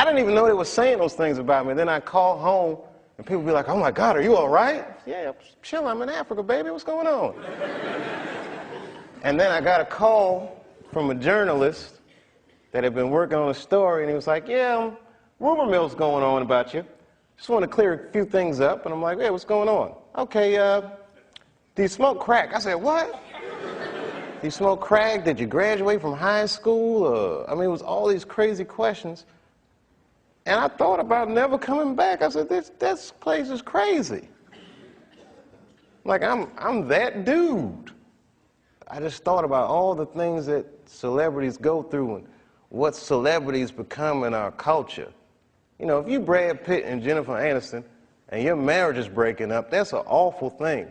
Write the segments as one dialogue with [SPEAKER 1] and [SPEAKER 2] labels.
[SPEAKER 1] didn't even know they were saying those things about me. Then I call home, and people be like, oh my God, are you all right? Yeah, chill, I'm in Africa, baby, what's going on? And then I got a call from a journalist that had been working on a story, and he was like, yeah, rumor mill's going on about you. Just want to clear a few things up. And I'm like, yeah, what's going on? Okay, do you smoke crack? I said, what? Do you smoke crack? Did you graduate from high school? I mean, it was all these crazy questions. And I thought about never coming back. I said, this place is crazy. Like, I'm that dude. I just thought about all the things that celebrities go through and what celebrities become in our culture. You know, if you Brad Pitt and Jennifer Aniston and your marriage is breaking up, that's an awful thing.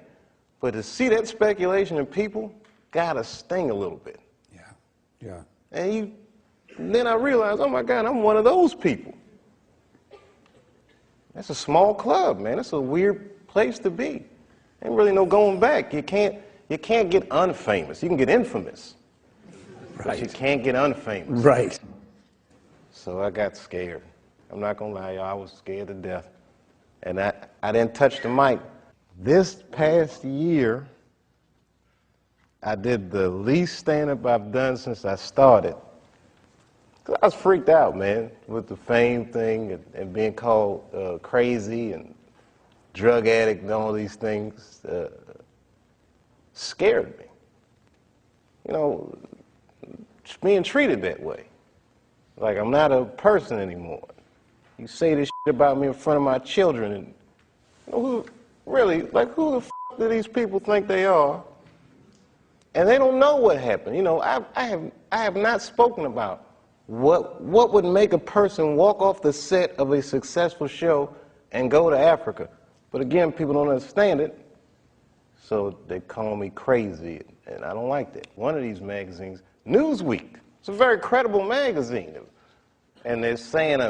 [SPEAKER 1] But to see that speculation in people gotta sting a little bit.
[SPEAKER 2] Yeah, yeah.
[SPEAKER 1] And then I realized, oh my God, I'm one of those people. That's a small club, man. That's a weird place to be. Ain't really no going back. You can't get unfamous. You can get infamous. Right. But you can't get unfamous.
[SPEAKER 2] Right.
[SPEAKER 1] So I got scared. I'm not gonna lie, y'all, I was scared to death. And I didn't touch the mic. This past year, I did the least stand-up I've done since I started. 'Cause I was freaked out, man, with the fame thing and being called crazy and drug addict and all these things. Scared me. You know, just being treated that way. Like I'm not a person anymore. You say this shit about me in front of my children, and you know, who the f do these people think they are? And they don't know what happened. You know, I have not spoken about what would make a person walk off the set of a successful show and go to Africa. But again, people don't understand it, so they call me crazy, and I don't like that. One of these magazines, Newsweek, it's a very credible magazine, and they're saying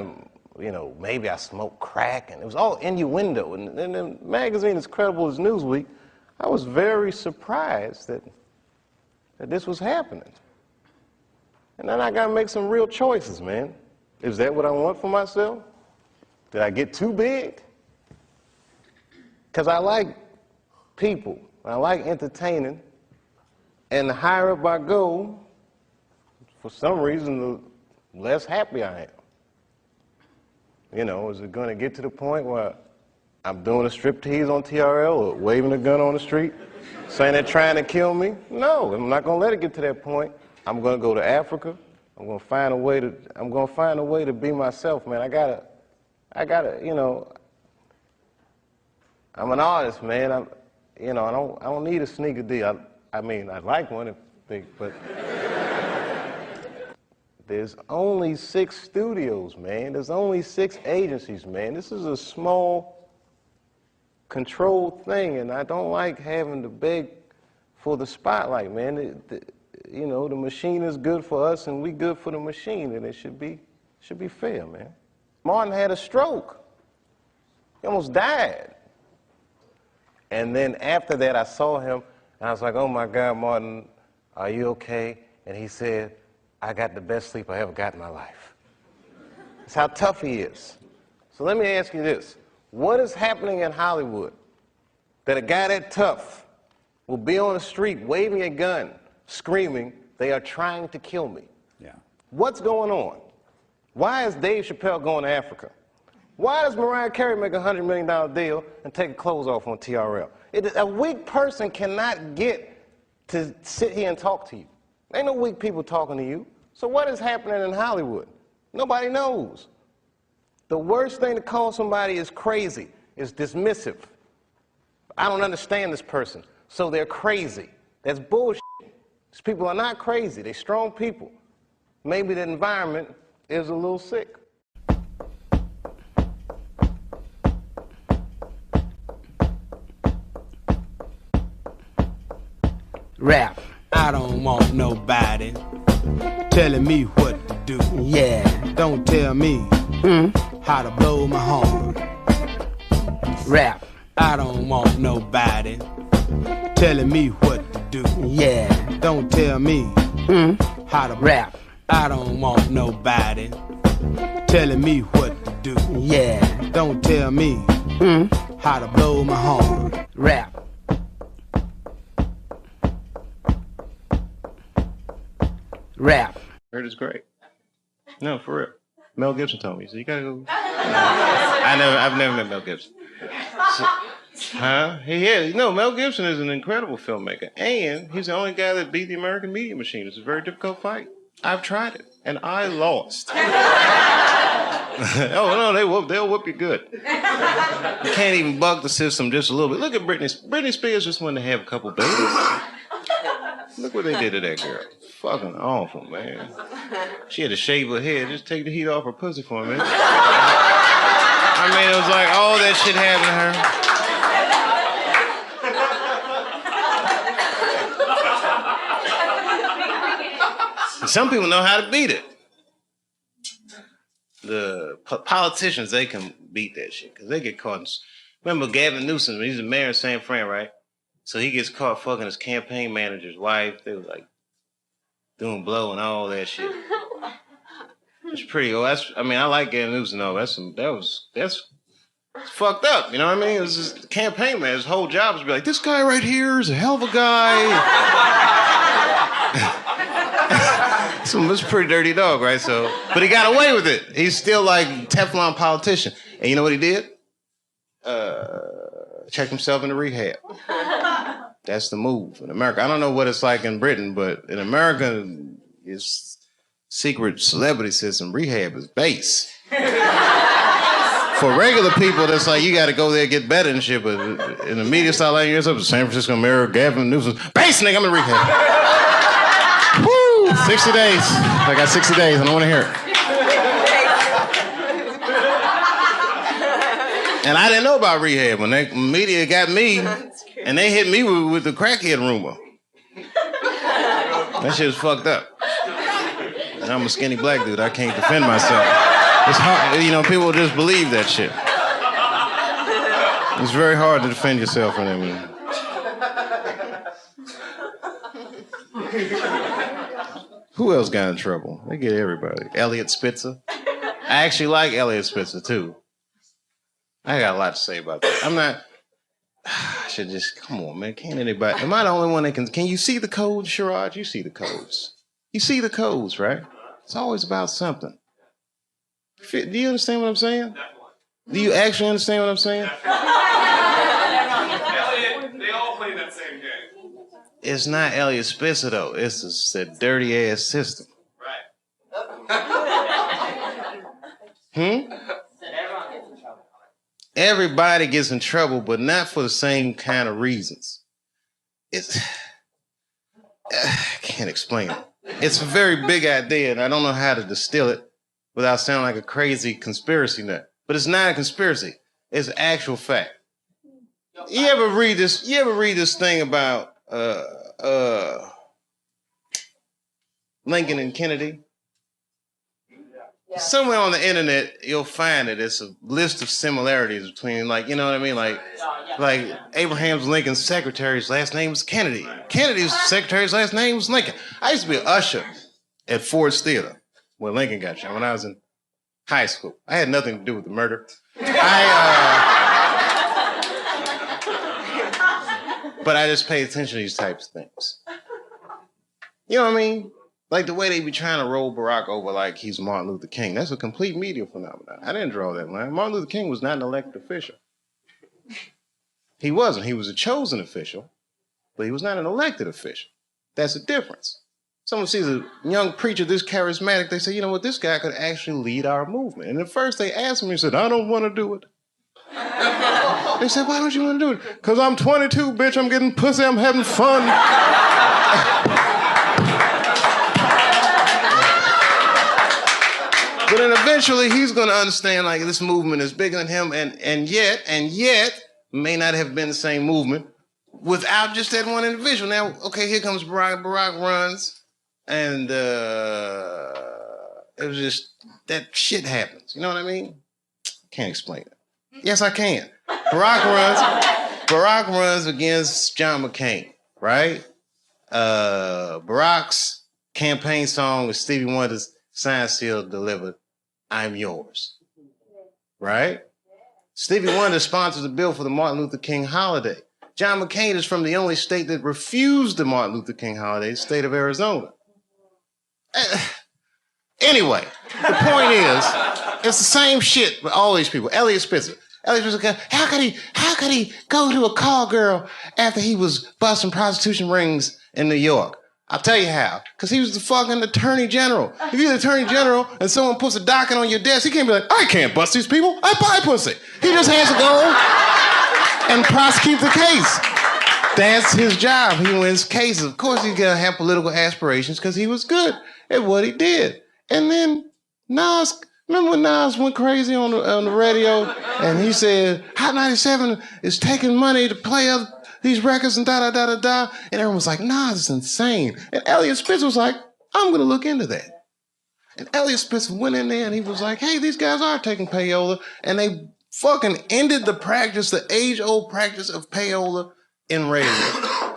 [SPEAKER 1] you know, maybe I smoke crack, and it was all innuendo. And the magazine as credible as Newsweek, I was very surprised that this was happening. And then I got to make some real choices, man. Is that what I want for myself? Did I get too big? Because I like people, I like entertaining, and the higher up I go, for some reason, the less happy I am. You know, is it going to get to the point where I'm doing a striptease on TRL or waving a gun on the street, saying they're trying to kill me? No, I'm not going to let it get to that point. I'm going to go to Africa. I'm going to find a way to be myself, man. I gotta, you know, I'm an artist, man. I don't need a sneaker deal. I mean, I'd like one, but there's only 6 studios, man. There's only 6 agencies, man. This is a small, controlled thing, and I don't like having to beg for the spotlight, man. You know, the machine is good for us, and we good for the machine, and it should be fair, man. Martin had a stroke. He almost died. And then after that, I saw him, and I was like, oh my God, Martin, are you okay? And he said, I got the best sleep I ever got in my life. That's how tough he is. So let me ask you this. What is happening in Hollywood that a guy that tough will be on the street waving a gun, screaming, they are trying to kill me?
[SPEAKER 2] Yeah.
[SPEAKER 1] What's going on? Why is Dave Chappelle going to Africa? Why does Mariah Carey make a $100 million deal and take her clothes off on TRL? A weak person cannot get to sit here and talk to you. Ain't no weak people talking to you. So what is happening in Hollywood? Nobody knows. The worst thing to call somebody is crazy, is dismissive. I don't understand this person, so they're crazy. That's bullshit. These people are not crazy. They're strong people. Maybe the environment is a little sick.
[SPEAKER 3] Rap. I don't want nobody telling me what to do. Yeah. Don't tell me how to blow my horn. Rap. I don't want nobody telling me what to do. Yeah. Don't tell me how to rap. I don't want nobody telling me what to do. Yeah. Don't tell me how to blow my horn. Rap. Rap.
[SPEAKER 1] Heard it's great. No, for real. Mel Gibson told me, so you gotta go. I've never met Mel Gibson. So, huh? He is. No, Mel Gibson is an incredible filmmaker, and he's the only guy that beat the American media machine. It's a very difficult fight. I've tried it, and I lost. Oh no, they'll whoop you good. You can't even bug the system just a little bit. Look at Britney. Britney Spears just wanted to have a couple babies. Look what they did to that girl. Fucking awful, man. She had to shave her head. Just take the heat off her pussy for a minute. I mean, it was like all that shit happened to her. Some people know how to beat it. The politicians, they can beat that shit because they get caught. Remember Gavin Newsom? He's the mayor of San Fran, right? So he gets caught fucking his campaign manager's wife. They was like doing blow and all that shit. It's pretty. I like Gavin Newsom though. That's fucked up. You know what I mean? It was his campaign man. His whole job was to be like, this guy right here is a hell of a guy. So it's a pretty dirty dog, right? So, but he got away with it. He's still like Teflon politician. And you know what he did? Checked himself into rehab. That's the move in America. I don't know what it's like in Britain, but in America, it's secret celebrity system. Rehab is base. For regular people, that's like you got to go there and get better and shit. But in the media style, like yours up, the San Francisco Mayor, Gavin Newsom, base nigga, I'm in rehab. Woo! 60 days. I got 60 days. I don't want to hear it. And I didn't know about rehab when the media got me, and they hit me with the crackhead rumor. That shit was fucked up. And I'm a skinny black dude. I can't defend myself. It's hard, people just believe that shit. It's very hard to defend yourself from them. Who else got in trouble? They get everybody. Elliot Spitzer. I actually like Elliot Spitzer, too. I got a lot to say about that. I should just, come on, man. Can't anybody, am I the only one that can you see the codes, Sherrod? You see the codes. You see the codes, right? It's always about something. Do you understand what I'm saying? Do you actually understand what I'm saying?
[SPEAKER 2] They all play that same game.
[SPEAKER 1] It's not Elliot Spitzer, though. It's a dirty-ass system.
[SPEAKER 2] Right.
[SPEAKER 1] Everybody gets in trouble, but not for the same kind of reasons. I can't explain it. It's a very big idea, and I don't know how to distill it without sounding like a crazy conspiracy nut. But it's not a conspiracy. It's actual fact. You ever read this thing about Lincoln and Kennedy? Somewhere on the internet, you'll find it. It's a list of similarities between, like, you know what I mean? Like Abraham Lincoln's secretary's last name was Kennedy. Kennedy's secretary's last name was Lincoln. I used to be an usher at Ford's Theater where Lincoln got shot when I was in high school. I had nothing to do with the murder. But I just paid attention to these types of things. You know what I mean? Like the way they be trying to roll Barack over like he's Martin Luther King. That's a complete media phenomenon. I didn't draw that line. Martin Luther King was not an elected official. He wasn't. He was a chosen official, but he was not an elected official. That's the difference. Someone sees a young preacher this charismatic, they say, you know what, this guy could actually lead our movement. And at first they asked him, he said, I don't want to do it. They said, why don't you want to do it? Because I'm 22, bitch, I'm getting pussy, I'm having fun. But then eventually he's going to understand like this movement is bigger than him and yet may not have been the same movement without just that one individual. Now, okay, here comes Barack. Barack runs and it was just that shit happens. You know what I mean? Can't explain it. Yes, I can. Barack runs against John McCain, right? Barack's campaign song was Stevie Wonder's Sign Seal Delivered, I'm Yours. right? Stevie Wonder sponsors a bill for the Martin Luther King holiday. John McCain is from the only state that refused the Martin Luther King holiday, the state of Arizona. Anyway, the point is, it's the same shit with all these people. Elliot Spitzer. Elliot Spitzer, how could he go to a call girl after he was busting prostitution rings in New York? I'll tell you how. Because he was the fucking attorney general. If you're the attorney general and someone puts a docket on your desk, he can't be like, I can't bust these people. I buy pussy. He just has to go and prosecute the case. That's his job. He wins cases. Of course, he's going to have political aspirations because he was good at what he did. And then Nas, remember when Nas went crazy on the radio and he said, Hot 97 is taking money to play these records and da-da-da-da-da. And everyone was like, Nas is insane. And Elliot Spitzer was like, I'm going to look into that. And Elliot Spitzer went in there and he was like, hey, these guys are taking payola. And they fucking ended the practice, the age-old practice of payola in radio.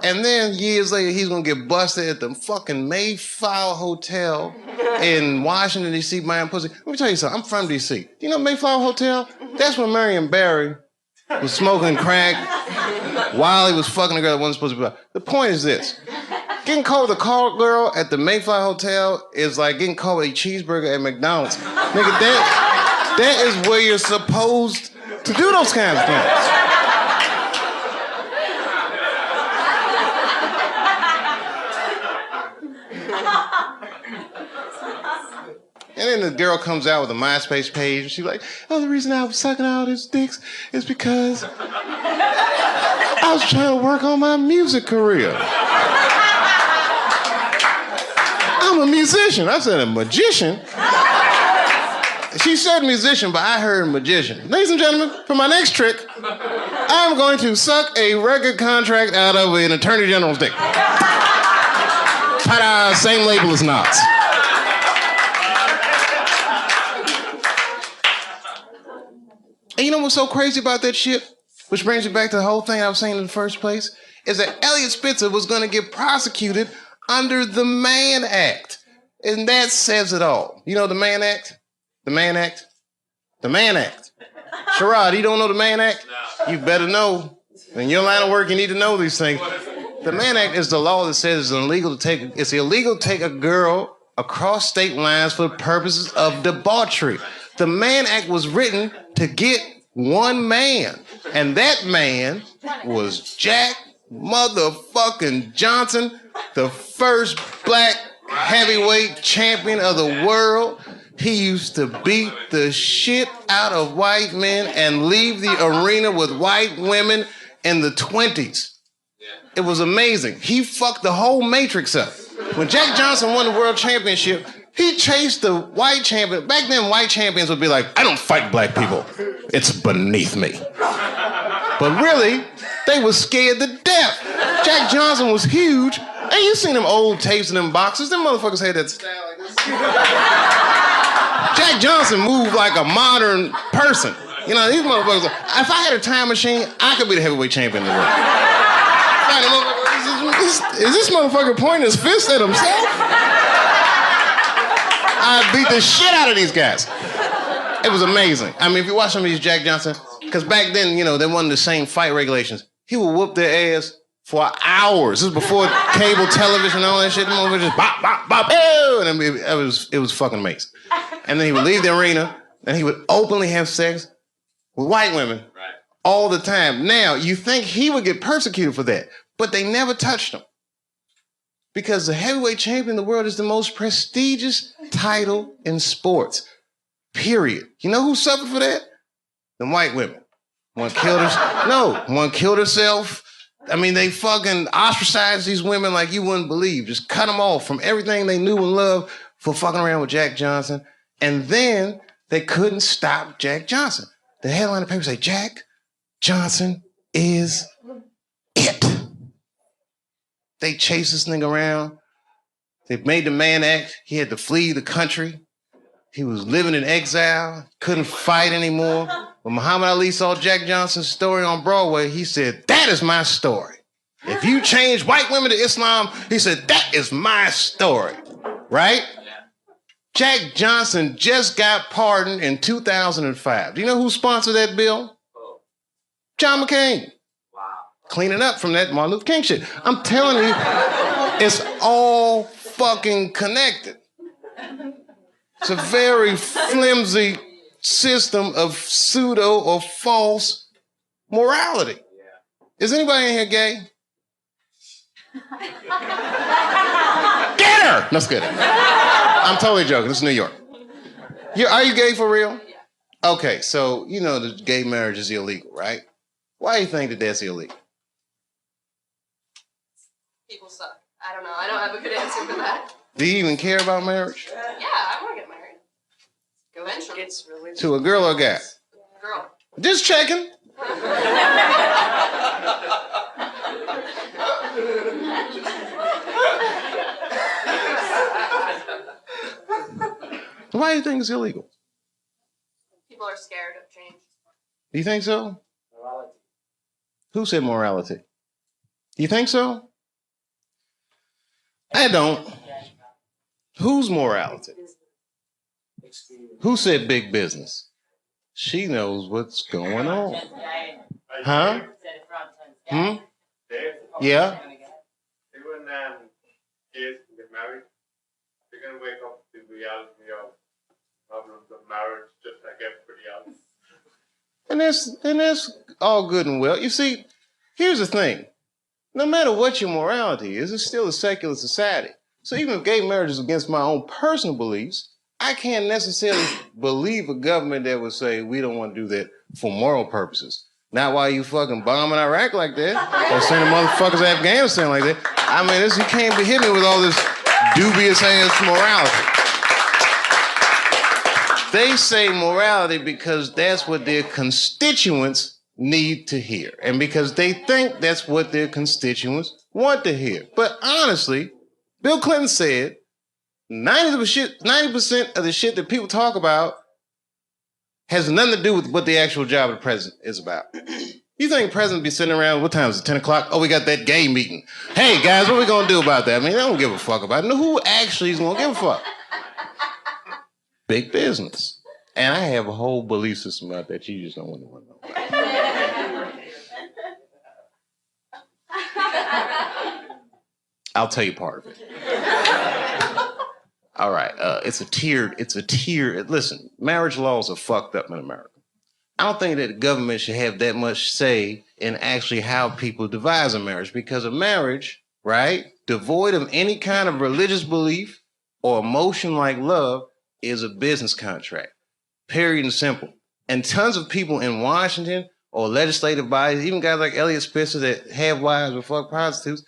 [SPEAKER 1] And then years later, he's gonna get busted at the fucking Mayflower Hotel in Washington, D.C. buying pussy. Let me tell you something, I'm from D.C. You know Mayflower Hotel? That's where Marion Barry was smoking crack while he was fucking a girl that wasn't supposed to be. The point is this. Getting caught with a call girl at the Mayflower Hotel is like getting caught with a cheeseburger at McDonald's. Nigga, that is where you're supposed to do those kinds of things. And then the girl comes out with a MySpace page and she's like, oh, the reason I was sucking all these dicks is because I was trying to work on my music career. I'm a musician. I said a magician. She said musician, but I heard magician. Ladies and gentlemen, for my next trick, I'm going to suck a record contract out of an attorney general's dick. Ta-da, same label as Knots. And you know what's so crazy about that shit? Which brings me back to the whole thing I was saying in the first place, is that Elliot Spitzer was going to get prosecuted under the Mann Act. And that says it all. You know the Mann Act? The Mann Act? The Mann Act. Sherrod, you don't know the Mann Act? You better know. In your line of work, you need to know these things. The Mann Act is the law that says it's illegal to take a girl across state lines for purposes of debauchery. The Mann Act was written to get one man, and that man was Jack motherfucking Johnson, the first black heavyweight champion of the world. He used to beat the shit out of white men and leave the arena with white women in the 20s. It was amazing. He fucked the whole Matrix up. When Jack Johnson won the world championship, he chased the white champion. Back then, white champions would be like, I don't fight black people. It's beneath me. But really, they were scared to death. Jack Johnson was huge. And you seen them old tapes in them boxes. Them motherfuckers had that style like this. Jack Johnson moved like a modern person. You know, these motherfuckers, if I had a time machine, I could be the heavyweight champion in the world. Is this motherfucker pointing his fist at himself? I beat the shit out of these guys. It was amazing. I mean, if you watch some of these Jack Johnson, because back then, you know, they wasn't the same fight regulations. He would whoop their ass for hours. This was before cable television and all that shit. They just bop, bop, bop, ew! And it was fucking amazing. And then he would leave the arena, and he would openly have sex with white women all the time. Now, you think he would get persecuted for that, but they never touched him. Because the heavyweight champion of the world is the most prestigious title in sports. Period. You know who suffered for that? The white women. One killed herself. I mean, they fucking ostracized these women like you wouldn't believe. Just cut them off from everything they knew and loved for fucking around with Jack Johnson. And then they couldn't stop Jack Johnson. The headline of the paper say, Jack Johnson is it. They chased this nigga around. They made the Mann Act. He had to flee the country. He was living in exile, couldn't fight anymore. When Muhammad Ali saw Jack Johnson's story on Broadway, he said, that is my story. If you change white women to Islam, he said, that is my story. Right? Jack Johnson just got pardoned in 2005. Do you know who sponsored that bill? John McCain. Wow. Cleaning up from that Martin Luther King shit. I'm telling you, it's all fucking connected. It's a very flimsy system of pseudo or false morality. Is anybody in here gay? Get her! No, it's good. I'm totally joking. This is New York. Are you gay for real? Okay, so you know the gay marriage is illegal, right? Why do you think that that's illegal?
[SPEAKER 4] People suck. I don't know. I don't have a good answer for that.
[SPEAKER 1] Do you even care about marriage?
[SPEAKER 4] Yeah, I want to get married. Eventually. It's really
[SPEAKER 1] to a girl or a guy?
[SPEAKER 4] Girl.
[SPEAKER 1] Just checking. Why do you think it's illegal?
[SPEAKER 4] People are scared of change.
[SPEAKER 1] Do you think so? Morality. Who said morality? Do you think so? I don't. Whose morality? Who said big business? She knows what's going on. Huh? Hmm? Yeah?
[SPEAKER 2] Even gays get married, they're going to wake up to the reality of problems of marriage just like everybody else.
[SPEAKER 1] And that's all good and well. You see, here's the thing. No matter what your morality is, it's still a secular society. So even if gay marriage is against my own personal beliefs, I can't necessarily believe a government that would say we don't want to do that for moral purposes. Not while you fucking bombing Iraq like that, or sending motherfuckers to Afghanistan like that. I mean, you can't be hitting me with all this dubious ass morality. They say morality because that's what their constituents need to hear, and because they think that's what their constituents want to hear. But honestly, Bill Clinton said 90% of the shit that people talk about has nothing to do with what the actual job of the president is about. You think the president be sitting around, what time is it, 10 o'clock? Oh, we got that gay meeting. Hey, guys, what are we going to do about that? I mean, they don't give a fuck about it. No, who actually is going to give a fuck? Big business. And I have a whole belief system about that you just don't want to know about. I'll tell you part of it. All right, it's a tiered, listen, marriage laws are fucked up in America. I don't think that the government should have that much say in actually how people devise a marriage, because a marriage, right, devoid of any kind of religious belief or emotion like love is a business contract, period and simple. And tons of people in Washington or legislative bodies, even guys like Elliot Spitzer that have wives or fuck prostitutes,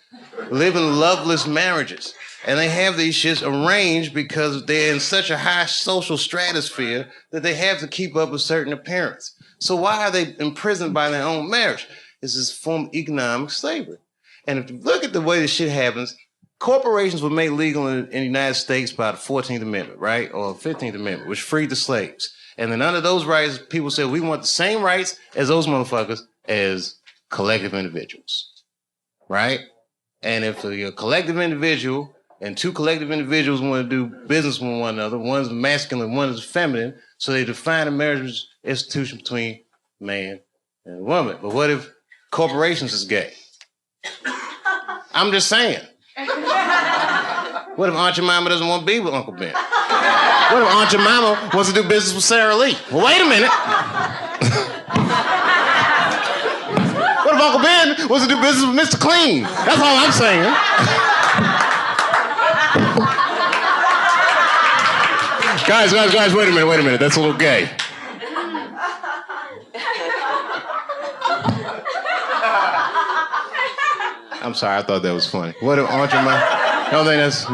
[SPEAKER 1] live in loveless marriages. And they have these shits arranged because they're in such a high social stratosphere that they have to keep up a certain appearance. So why are they imprisoned by their own marriage? It's this form of economic slavery. And if you look at the way this shit happens, corporations were made legal in the United States by the 14th Amendment, right? Or 15th Amendment, which freed the slaves. And then under those rights, people said, we want the same rights as those motherfuckers as collective individuals, right? And if you're a collective individual and two collective individuals want to do business with one another, one's masculine, one is feminine, so they define a marriage institution between man and woman. But what if corporations is gay? I'm just saying. What if Aunt Jemima doesn't want to be with Uncle Ben? What if Aunt Jemima wants to do business with Sarah Lee? Well, wait a minute. What if Uncle Ben wants to do business with Mr. Clean? That's all I'm saying. Guys, wait a minute. That's a little gay. I'm sorry, I thought that was funny. What if Aunt Jemima? I don't think that's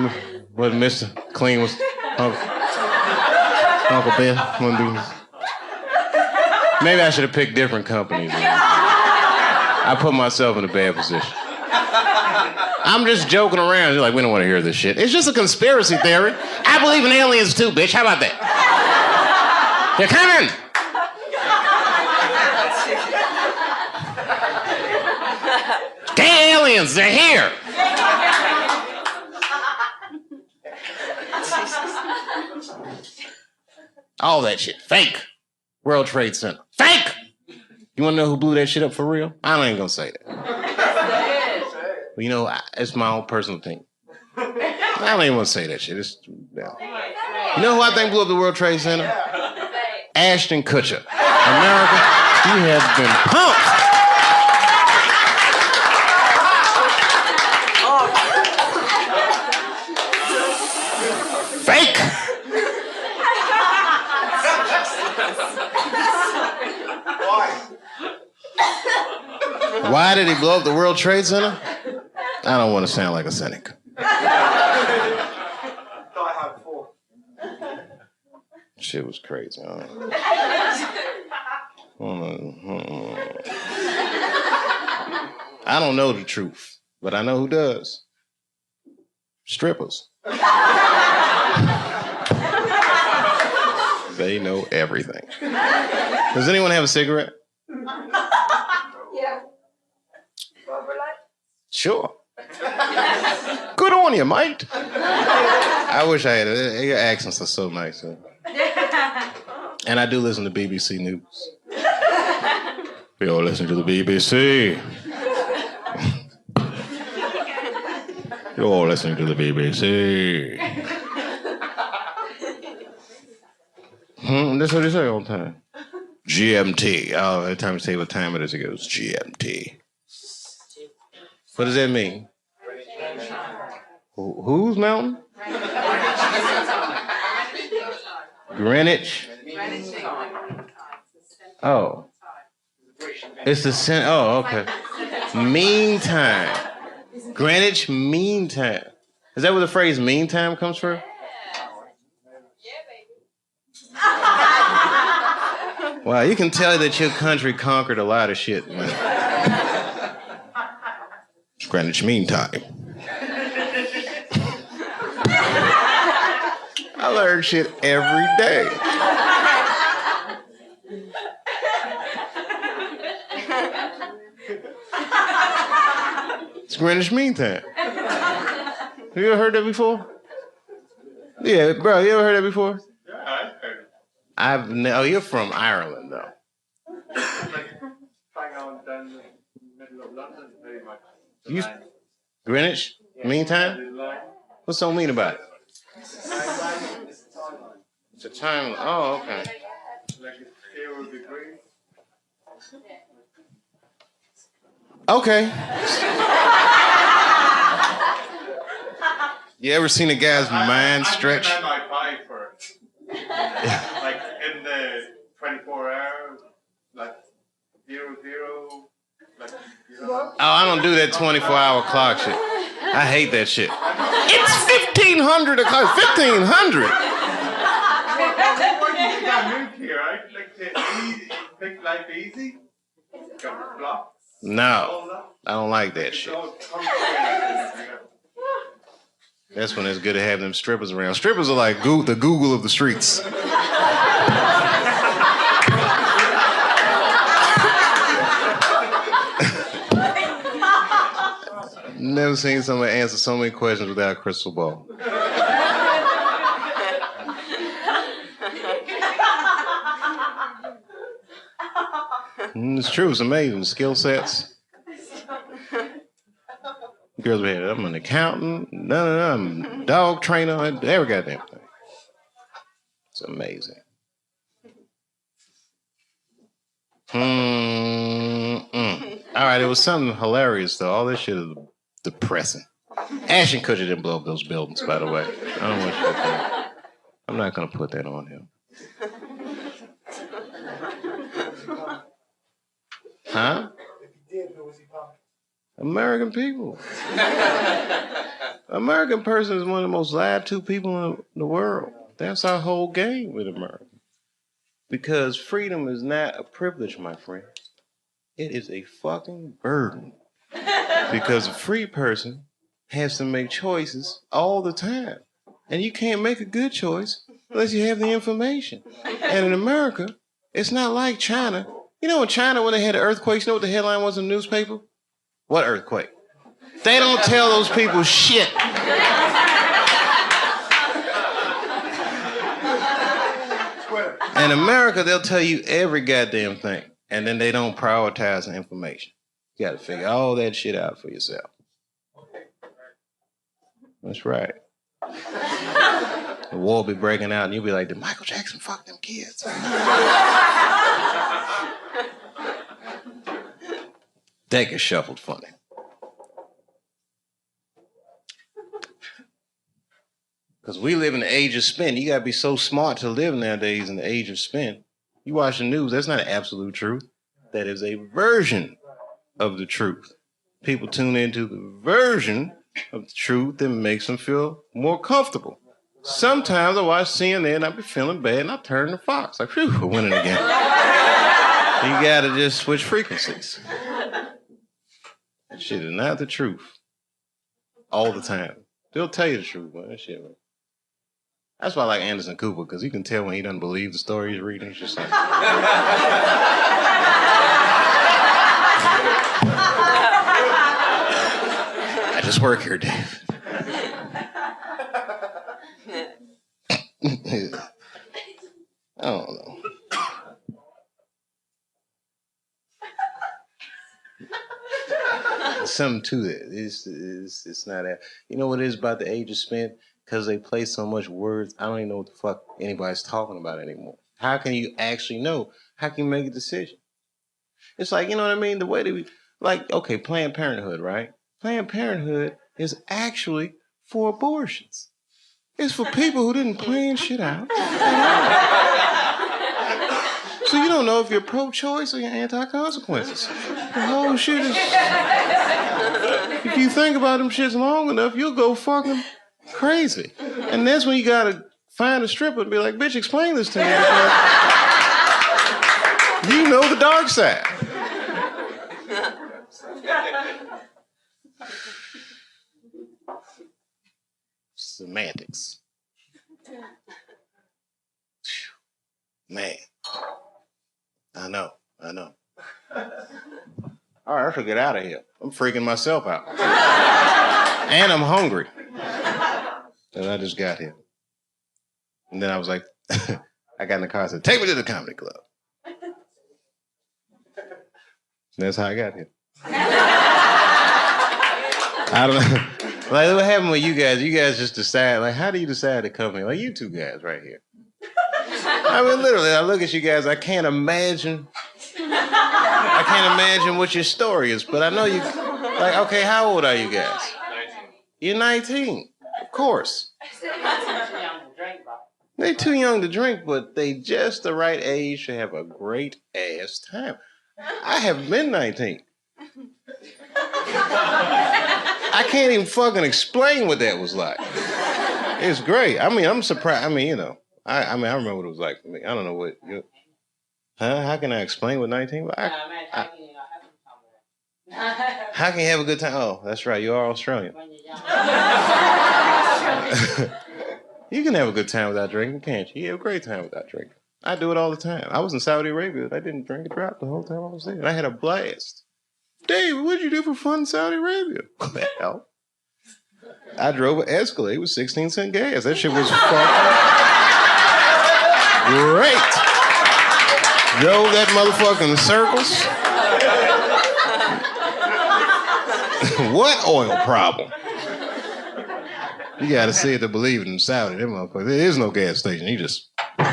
[SPEAKER 1] what Mr. Clean was. Uncle Ben want to do this. Maybe I should have picked different companies. I put myself in a bad position. I'm just joking around. You're like, we don't want to hear this shit. It's just a conspiracy theory. I believe in aliens too, bitch. How about that? They're coming. Gay aliens, they're here. All that shit. Fake. World Trade Center. Fake! You want to know who blew that shit up for real? I ain't gonna say that. But you know, it's my own personal thing. I don't even want to say that shit. You know who I think blew up the World Trade Center? Ashton Kutcher. America, you have been punked. Fake. Why did he blow up the World Trade Center? I don't want to sound like a cynic. Shit was crazy. I don't know the truth, but I know who does. Strippers. They know everything. Does anyone have a cigarette?
[SPEAKER 4] Yeah.
[SPEAKER 1] Sure. Good on you, mate. I wish I had it. Your accents are so nice. And I do listen to BBC News. We all listen to the BBC. You're all listening to the BBC. That's what they say all the time. GMT. Oh, every time you say what time it is, it goes GMT. What does that mean? Whose mountain? Greenwich. Oh. It's the center. Oh, okay. Meantime. Greenwich Mean Time. Is that where the phrase mean time comes from? Wow, you can tell that your country conquered a lot of shit, man. It's Greenwich Mean Time. I learn shit every day. It's Greenwich Mean Time. Have you ever heard that before? Yeah, bro, you ever heard that before?
[SPEAKER 2] Yeah, I've heard it.
[SPEAKER 1] Oh, you're from Ireland, though.
[SPEAKER 2] Hang on down the middle of London, pretty much.
[SPEAKER 1] Greenwich Mean Time? What's so mean about it? It's a time. Oh, okay.
[SPEAKER 2] Like it's 0 degrees.
[SPEAKER 1] Okay. You ever seen a guy's mind stretch?
[SPEAKER 2] I might buy for it. Like in the 24 hours, like 0, 0, like, you know.
[SPEAKER 1] Oh, I don't do that 24-hour clock shit. I hate that shit. It's 1,500 o'clock. 1,500.
[SPEAKER 2] You got moved here, right? Like to make life easy. Got the blocks.
[SPEAKER 1] No, I don't like that shit. That's when it's good to have them strippers around. Strippers are like the Google of the streets. Never seen somebody answer so many questions without a crystal ball. It's true. It's amazing. Skill sets. Girls be here. I'm an accountant. No, I'm a dog trainer. Every goddamn thing. It's amazing. All right, it was something hilarious though. All this shit is depressing. Ashton Kutcher didn't blow up those buildings, by the way. I don't want you to think. I'm not gonna put that on him. Huh?
[SPEAKER 5] If he did, who was he pumping?
[SPEAKER 1] American people. American person is one of the most lied to people in the world. That's our whole game with America. Because freedom is not a privilege, my friend. It is a fucking burden. Because a free person has to make choices all the time. And you can't make a good choice unless you have the information. And in America, it's not like China. You know in China when they had the earthquakes, you know what the headline was in the newspaper? What earthquake? They don't tell those people shit.
[SPEAKER 5] Twitter.
[SPEAKER 1] In America, they'll tell you every goddamn thing, and then they don't prioritize the information. You got to figure all that shit out for yourself. That's right. The war be breaking out, and you'll be like, did Michael Jackson fuck them kids? That gets shuffled funny. Because we live in the age of spin. You got to be so smart to live nowadays in the age of spin. You watch the news, that's not an absolute truth. That is a version of the truth. People tune into the version of the truth that makes them feel more comfortable. Sometimes I watch CNN and I be feeling bad and I turn to Fox. Like, phew, we're winning again. You got to just switch frequencies. That shit is not the truth. All the time. They'll tell you the truth, man. That shit, man. That's why I like Anderson Cooper, because you can tell when he doesn't believe the story he's reading. He's just like... I just work here, Dave. I don't know. There's something to it. It's not that. You know what it is about the age of spin? Because they play so much words, I don't even know what the fuck anybody's talking about anymore. How can you actually know? How can you make a decision? It's like, you know what I mean? The way that we, like, okay, Planned Parenthood, right? Planned Parenthood is actually for abortions. It's for people who didn't plan shit out. So you don't know if you're pro-choice or you're anti-consequences. The whole shit is... If you think about them shits long enough, you'll go fucking crazy. And that's when you gotta find a stripper and be like, bitch, explain this to me. You know the dark side. Semantics. Man. I know. All right, I should get out of here. I'm freaking myself out. And I'm hungry. And I just got here. And then I was like, I got in the car and said, take me to the comedy club. And that's how I got here. I don't know. Like, what happened with you guys? You guys just decide, like, how do you decide to come here? Like, you two guys right here. I mean, literally, I look at you guys, I can't imagine what your story is, but I know you, like, okay, how old are you guys? 19. You're 19, of course. They're too young to drink, but they just the right age to have a great ass time. I have been 19. I can't even fucking explain what that was like. It's great. I mean, I'm surprised. I mean, you know, I remember what it was like for me. I don't know what. How can I explain what 19 was? How can you have a good time? Oh, that's right. You are Australian. You can have a good time without drinking, can't you? You have a great time without drinking. I do it all the time. I was in Saudi Arabia. I didn't drink a drop the whole time I was there. And I had a blast. Dave, what'd you do for fun in Saudi Arabia? What the hell? I drove an Escalade. It was 16-cent gas. That shit was fucking great. Drove that motherfucker in circles. What oil problem? You gotta see it to believe it in Saudi. Them motherfuckers. There is no gas station. You just roll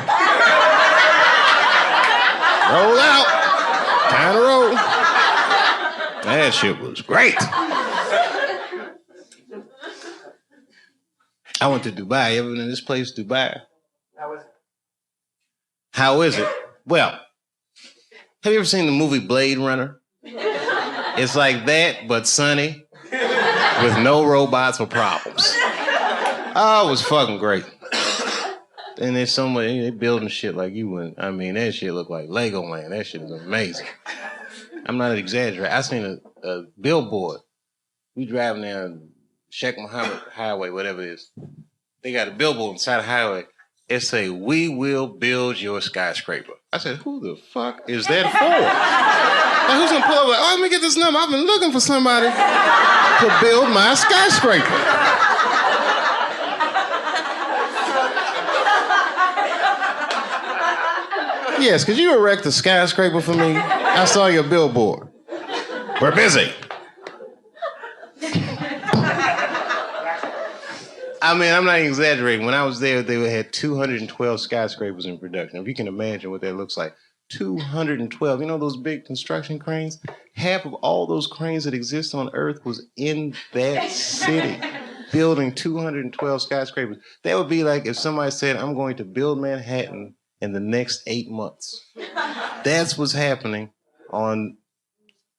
[SPEAKER 1] out. Time to roll. That shit was great. I went to Dubai. You ever been in this place, Dubai? How is it? Well, have you ever seen the movie Blade Runner? It's like that, but sunny, with no robots or problems. Oh, it was fucking great. And there's so much, they building shit like you wouldn't. I mean, that shit look like Legoland. That shit is amazing. I'm not exaggerating. I seen a billboard. We driving down Sheikh Mohammed Highway, whatever it is. They got a billboard inside the highway. It say, "We will build your skyscraper." I said, who the fuck is that for? Like, who's gonna pull up like, oh, let me get this number. I've been looking for somebody to build my skyscraper. Yes, could you erect a skyscraper for me? I saw your billboard. We're busy. I mean, I'm not exaggerating. When I was there, they had 212 skyscrapers in production. If you can imagine what that looks like. 212. You know those big construction cranes? Half of all those cranes that exist on Earth was in that city, building 212 skyscrapers. That would be like if somebody said, I'm going to build Manhattan in the next 8 months. That's what's happening on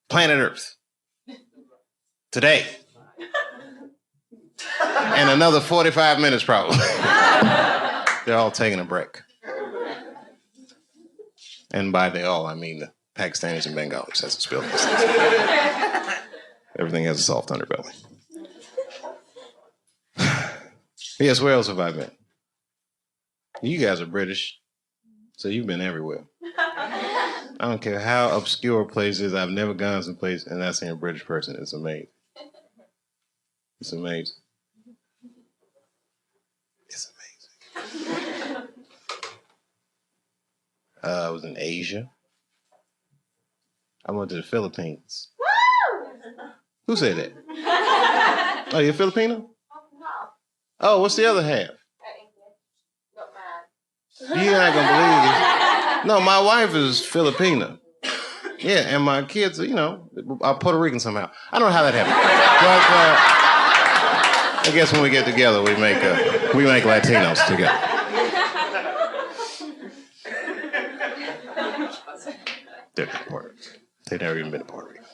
[SPEAKER 1] planet Earth today. And another 45 minutes probably. They're all taking a break. And by they all, I mean the Pakistanis and Bengalis as it's building. Everything has a soft underbelly. Yes, where else have I been? You guys are British, so you've been everywhere. I don't care how obscure a place is. I've never gone someplace and not seen a British person. It's amazing. It's amazing. It's amazing. I was in Asia. I went to the Philippines. Who said that? Oh, you're Filipino? Oh, what's the other half? You're not gonna believe this. No, my wife is Filipina. Yeah, and my kids, you know, are Puerto Rican somehow. I don't know how that happened, but I guess when we get together, we make Latinos together. They're from Puerto Rico. They've never even been to Puerto Rico.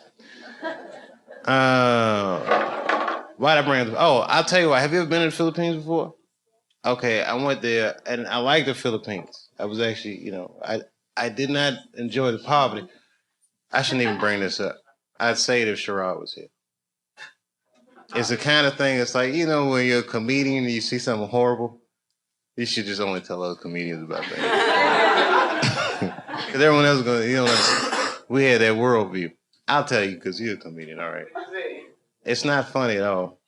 [SPEAKER 1] Why'd I bring it up? Oh, I'll tell you what. Have you ever been to the Philippines before? Okay, I went there, and I like the Philippines. I was actually, you know, I did not enjoy the poverty. I shouldn't even bring this up. I'd say it if Sherrod was here. It's the kind of thing, it's like, you know, when you're a comedian and you see something horrible, you should just only tell other comedians about that. Because everyone else is going to, you know, we had that worldview. I'll tell you, because you're a comedian, all right. It's not funny at all.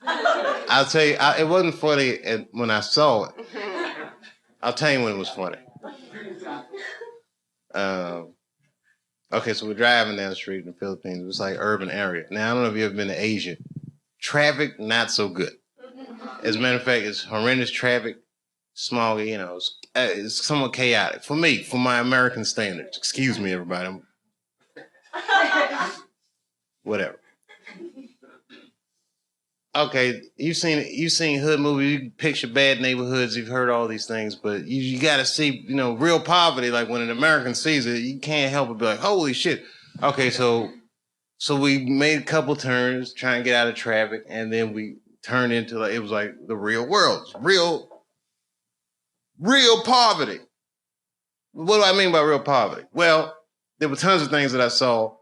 [SPEAKER 1] I'll tell you, it wasn't funny when I saw it. I'll tell you when it was funny. Okay, so we're driving down the street in the Philippines. It was like urban area. Now, I don't know if you've ever been to Asia. Traffic, not so good. As a matter of fact, it's horrendous traffic. Small, you know, it's somewhat chaotic. For me, for my American standards. Excuse me, everybody. Whatever. Okay, you've seen hood movies. You picture bad neighborhoods. You've heard all these things, but you got to see, you know, real poverty. Like when an American sees it, you can't help but be like, "Holy shit!" Okay, so we made a couple turns trying to get out of traffic, and then we turned into it was like the real world, real poverty. What do I mean by real poverty? Well, there were tons of things that I saw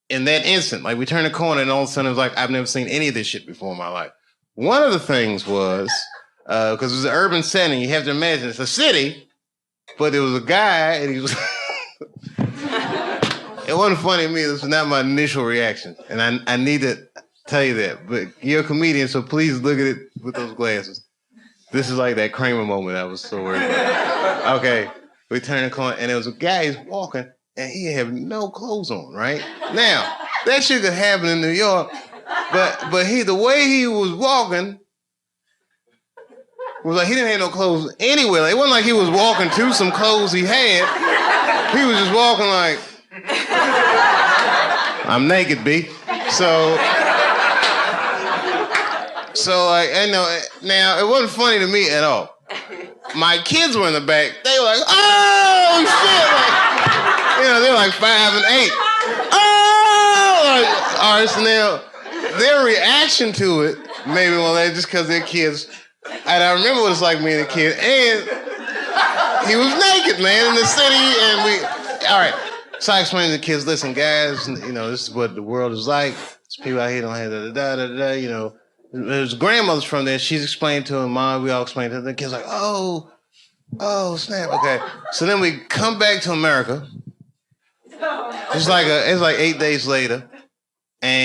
[SPEAKER 1] in that instant. Like we turned a corner and all of a sudden it was like, I've never seen any of this shit before in my life. One of the things was, because it was an urban setting, you have to imagine it's a city, but there was a guy and he was, it wasn't funny to me. This was not my initial reaction. And I need to tell you that, but you're a comedian, so please look at it with those glasses. This is like that Kramer moment I was so worried about. Okay, we turned the corner and there was a guy who's walking and he had no clothes on, right? Now, that shit could happen in New York, but the way he was walking was like he didn't have no clothes anywhere. Like, it wasn't like he was walking to some clothes he had. He was just walking like, I'm naked, B. So like, I know, now, it wasn't funny to me at all. My kids were in the back. They were like, oh, shit. Like, you know, they're like 5 and 8. Oh! Like, all right, so now, their reaction to it maybe just because they're kids. And I remember what it's like being a kid. And he was naked, man, in the city. And all right. So I explained to the kids, listen, guys, you know, this is what the world is like. There's people out here don't have da-da-da-da-da, you know. There's grandmother's from there. She's explained to her mom. We all explained to her. The kids like, oh, snap. Okay. So then we come back to America. It's like 8 days later, and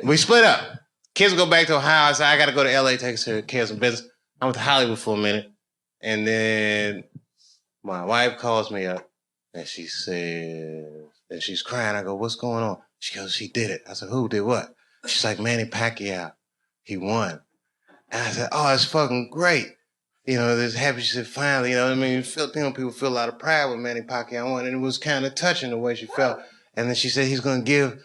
[SPEAKER 1] we split up. Kids go back to Ohio. I said, I got to go to LA, take care of some business. I went to Hollywood for a minute, and then my wife calls me up, and she says, and she's crying. I go, what's going on? She goes, she did it. I said, who did what? She's like, Manny Pacquiao. He won. And I said, oh, that's fucking great. You know, this happy. She said, finally, you know what I mean? Filipino people feel a lot of pride when Manny Pacquiao won, and it was kind of touching the way she felt. And then she said he's going to give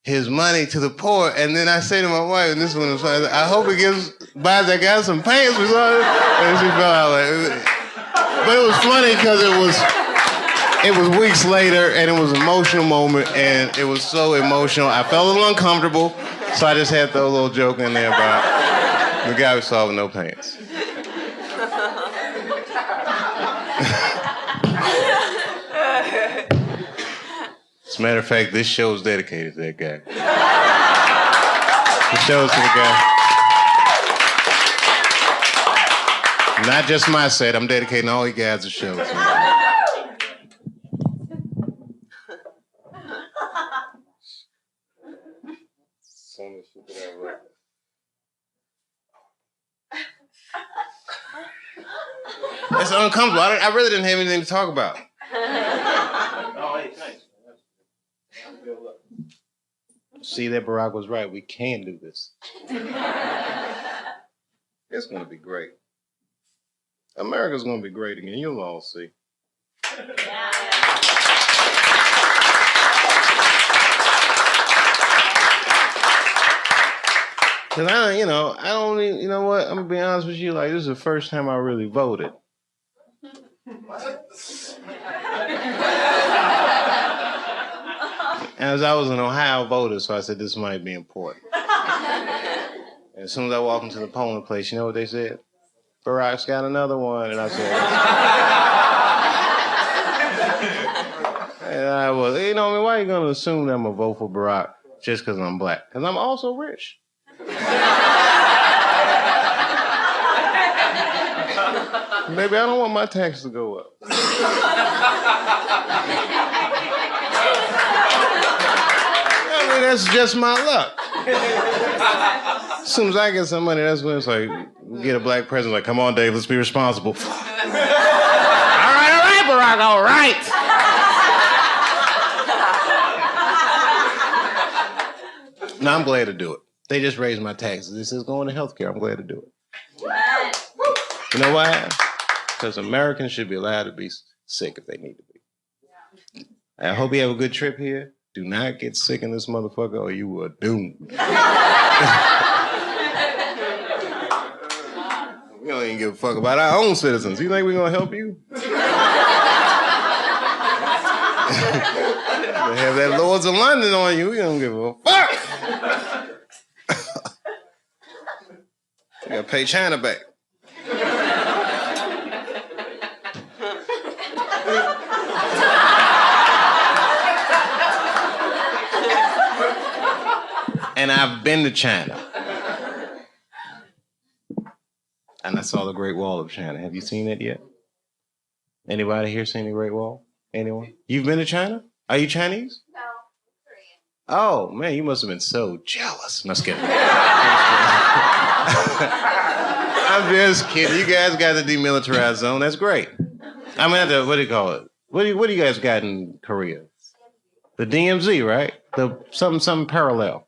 [SPEAKER 1] his money to the poor. And then I say to my wife, and this one was funny, I hope he buys that guy some pants or something. And she felt out like, but it was funny because it was weeks later, and it was an emotional moment, and it was so emotional. I felt a little uncomfortable, so I just had to throw a little joke in there about the guy who saw with no pants. As a matter of fact, this show is dedicated to that guy. The show's to the guy. Not just my set, I'm dedicating all you guys to shows. It's uncomfortable. I really didn't have anything to talk about. Oh, hey, thanks. See that Barack was right. We can do this. It's going to be great. America's going to be great again. You'll all see. Because I don't even, you know what? I'm going to be honest with you. Like, this is the first time I really voted. As I was an Ohio voter, so I said this might be important. And as soon as I walked into the polling place, you know what they said? Barack's got another one. And I said, and I was, you know, I mean, why are you going to assume that I'm going to vote for Barack just because I'm black? Because I'm also rich. Maybe I don't want my taxes to go up. I mean, that's just my luck. As soon as I get some money, that's when it's like, we get a black president, like, come on, Dave, let's be responsible. All right, Barack, all right. No, I'm glad to do it. They just raised my taxes. This is going to healthcare. I'm glad to do it. You know why? Because Americans should be allowed to be sick if they need to be. I hope you have a good trip here. Do not get sick in this motherfucker or you are doomed. We don't even give a fuck about our own citizens. You think we're going to help you? They have that Lords of London on you. We don't give a fuck. You got to pay China back. And I've been to China. And I saw the Great Wall of China. Have you seen it yet? Anybody here seen the Great Wall? Anyone? You've been to China? Are you Chinese?
[SPEAKER 4] No, Korean.
[SPEAKER 1] Oh, man, you must have been so jealous. No, I'm just kidding. I'm just kidding. You guys got the demilitarized zone. That's great. I mean, what do you call it? What do you guys got in Korea? The DMZ, right? The something parallel.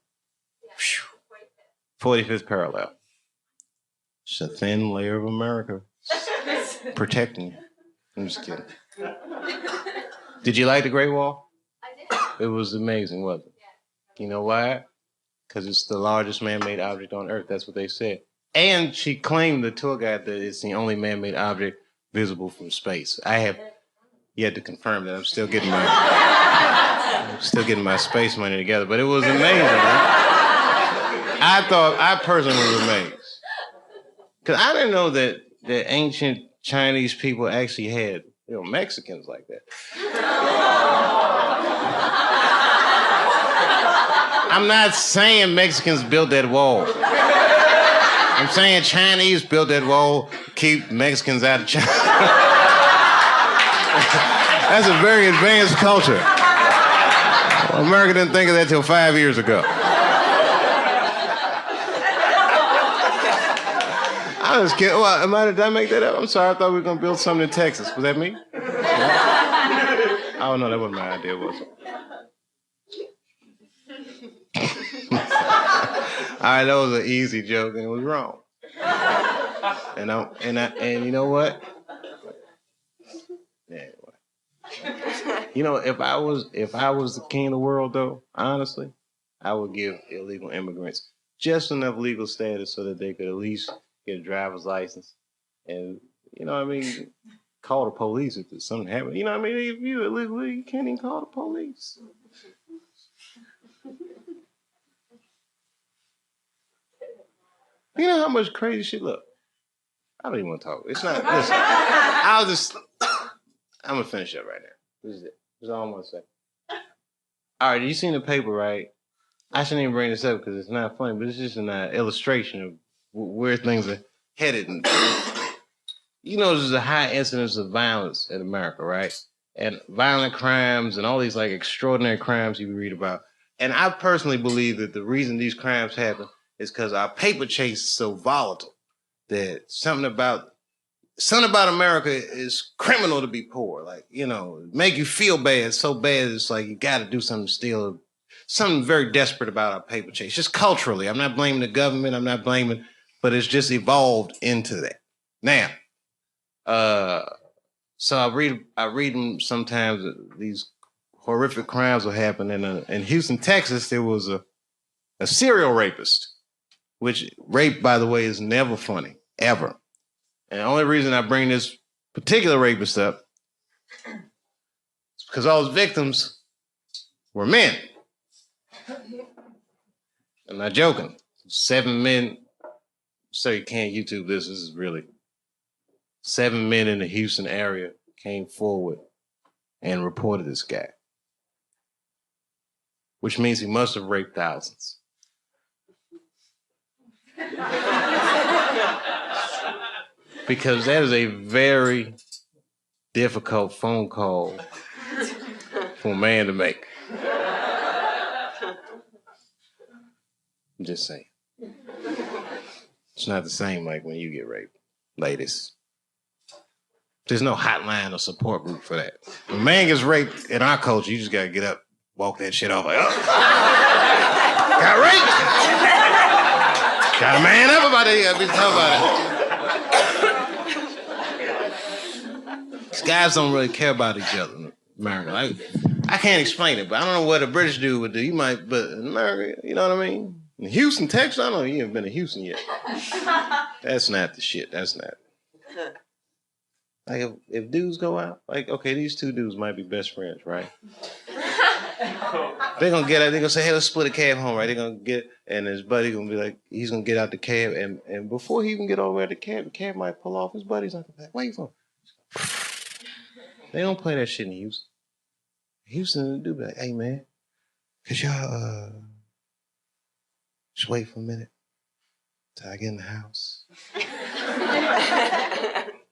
[SPEAKER 1] 45th parallel. It's a thin layer of America protecting you. I'm just kidding. Did you like the Great Wall?
[SPEAKER 4] I did.
[SPEAKER 1] It was amazing, wasn't it? Yeah. You know why? Because it's the largest man-made object on Earth. That's what they said. And she claimed, the tour guide, that it's the only man-made object visible from space. I have yet to confirm that. I'm still getting my space money together. But it was amazing, man. I personally was amazed. Because I didn't know that ancient Chinese people actually had, Mexicans like that. I'm not saying Mexicans built that wall. I'm saying Chinese built that wall to keep Mexicans out of China. That's a very advanced culture. America didn't think of that till 5 years ago. I'm just kidding. Well, did I make that up? I'm sorry. I thought we were going to build something in Texas. Was that me? I don't know. That wasn't my idea, was it? All right, that was an easy joke, and it was wrong. And you know what? Yeah. You know, if I was the king of the world, though, honestly, I would give illegal immigrants just enough legal status so that they could at least get a driver's license, and you know what I mean, call the police if something happened. You know what I mean? If you're illegal, you can't even call the police. You know how much crazy shit? Look, I don't even want to talk. It's not. Listen, I'm gonna finish up right now. This is it. That's all I'm gonna say. All right, you seen the paper, right? I shouldn't even bring this up because it's not funny, but it's just an illustration of where things are headed. And, you know, there's a high incidence of violence in America, right? And violent crimes and all these like extraordinary crimes you read about. And I personally believe that the reason these crimes happen is because our paper chase is so volatile that something about America is criminal to be poor. Like, you know, make you feel bad, so bad it's like you got to do something to steal. Something very desperate about our paper chase, just culturally. I'm not blaming the government. I'm not blaming, but it's just evolved into that. Now, so I read them sometimes. These horrific crimes will happen in Houston, Texas. There was a serial rapist, which rape, by the way, is never funny ever. And the only reason I bring this particular rapist up is because all his victims were men. I'm not joking. 7 men. So you can't YouTube this. This is really 7 men in the Houston area came forward and reported this guy, which means he must have raped thousands. Because that is a very difficult phone call for a man to make. I'm just saying. It's not the same like when you get raped, ladies. There's no hotline or support group for that. When a man gets raped in our culture, you just gotta get up, walk that shit off like, oh, got raped. Got a man up about it. You gotta be talking about it. These guys don't really care about each other in America. I can't explain it, but I don't know what a British dude would do. You might, but in America, you know what I mean? In Houston, Texas, I don't know, you haven't been to Houston yet. That's not the shit. That's not. Like, if dudes go out, like, okay, these two dudes might be best friends, right? They're gonna get out, they're gonna say, hey, let's split a cab home, right? They're gonna get, and his buddy gonna be like, he's gonna get out the cab, and before he even get over at the cab might pull off. His buddy's not gonna be like, where you from? They don't play that shit in Houston. Houston do be like, hey, man, could y'all, just wait for a minute till I get in the house.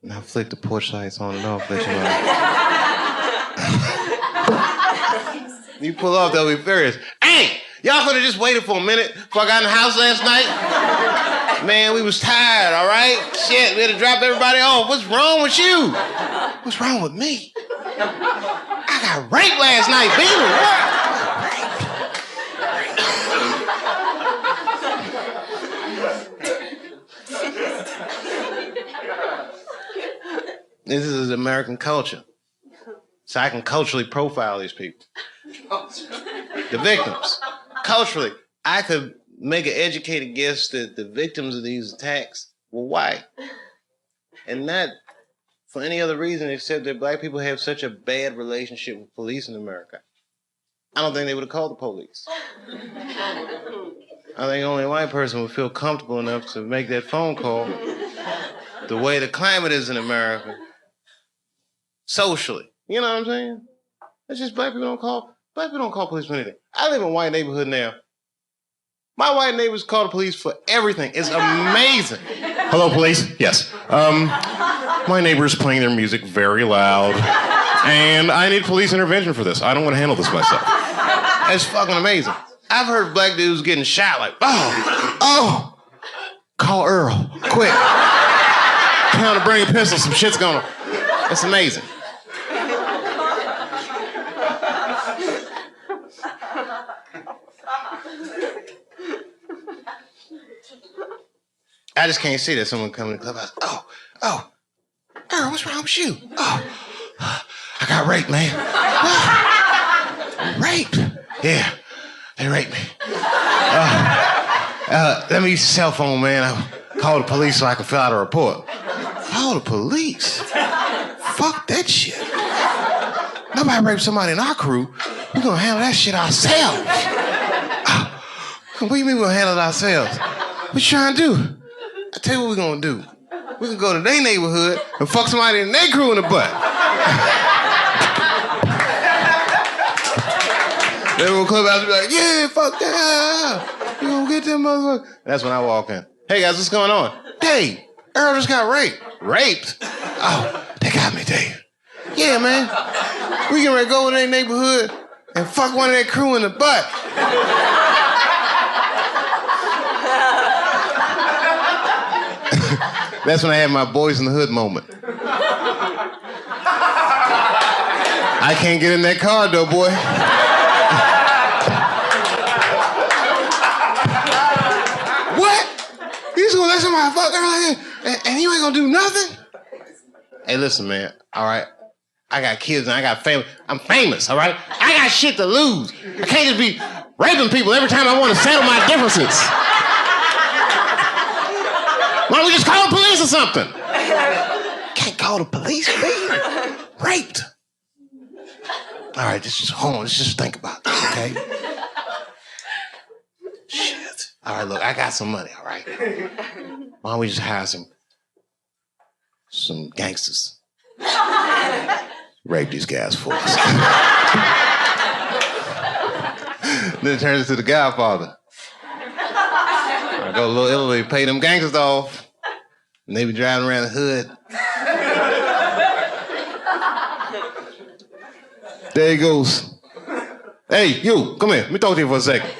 [SPEAKER 1] And I'll flick the porch lights on and off, let you know. You pull off, they'll be furious. Hey, y'all could have just waited for a minute before I got in the house last night. Man, we was tired, all right? Shit, we had to drop everybody off. What's wrong with you? What's wrong with me? I got raped last night, baby. This is American culture. So I can culturally profile these people. The victims. Culturally, I could make an educated guess that the victims of these attacks were white. And not for any other reason except that black people have such a bad relationship with police in America. I don't think they would have called the police. I think only a white person would feel comfortable enough to make that phone call. The way the climate is in America, socially. You know what I'm saying? It's just black people don't call police for anything. I live in a white neighborhood now. My white neighbors call the police for everything. It's amazing.
[SPEAKER 5] Hello, police? Yes. My neighbor's playing their music very loud, and I need police intervention for this. I don't want to handle this myself.
[SPEAKER 1] It's fucking amazing. I've heard black dudes getting shot like, oh, call Earl, quick.
[SPEAKER 5] tell him to bring a pistol, some shit's gonna... It's amazing. I just can't see that someone coming to the clubhouse. Oh, girl, what's wrong with you? Oh, I got raped, man. What? Raped? Yeah, they raped me. Let me use the cell phone, man. I called the police so I can fill out a report. Call the police? Fuck that shit. Nobody raped somebody in our crew. We're gonna handle that shit ourselves. What do you mean we're gonna handle it ourselves? What you trying to do? I tell you what we're gonna do. We can go to their neighborhood and fuck somebody in their crew in the butt. They will club out and be like, yeah, fuck that. You gonna get them motherfuckers. That's when I walk in. Hey guys, what's going on? Dave, Earl just got raped. Raped? Oh, they got me, Dave. Yeah, man. We can go to their neighborhood and fuck one of their crew in the butt. That's when I had my boys in the hood moment. I can't get in that car though, boy. What? You just gonna let somebody fuck her and you ain't gonna do nothing? Hey, listen, man, all right? I got kids and I got family. I'm famous, all right? I got shit to lose. I can't just be raping people every time I want to settle my differences. Why don't we just call the police or something? Can't call the police, man. Raped. All right, just hold on. Let's just think about this, okay? Shit. All right, look, I got some money, all right? Why don't we just hire some gangsters? Rape these guys for us. Then it turns into The Godfather. I go to Little Italy, pay them gangsters off, and they be driving around the hood. There he goes. Hey, you, come here. Let me talk to you for a second.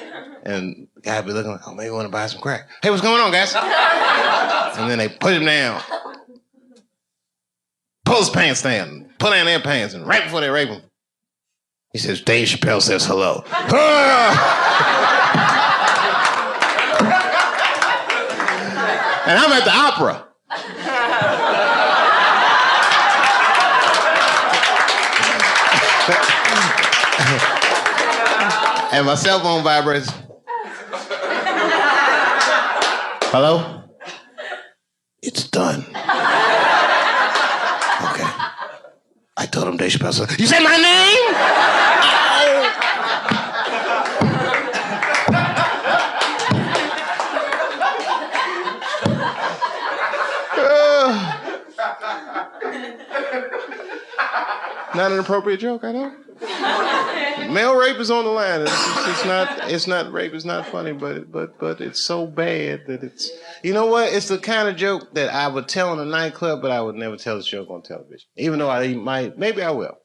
[SPEAKER 5] And the guy be looking like, oh, maybe you want to buy some crack. Hey, what's going on, guys? And then they put him down. Pull his pants down. Pull down their pants. And right before they rape him, he says, Dave Chappelle says hello. And I'm at the opera. And my cell phone vibrates. Hello? It's done. Okay. I told him Dave Chappelle said, you said my name? Not an appropriate joke, I know. Male rape is on the line. It's not rape. It's not funny, but it's so bad that it's. You know what? It's the kind of joke that I would tell in a nightclub, but I would never tell this joke on television. Even though I might, maybe I will.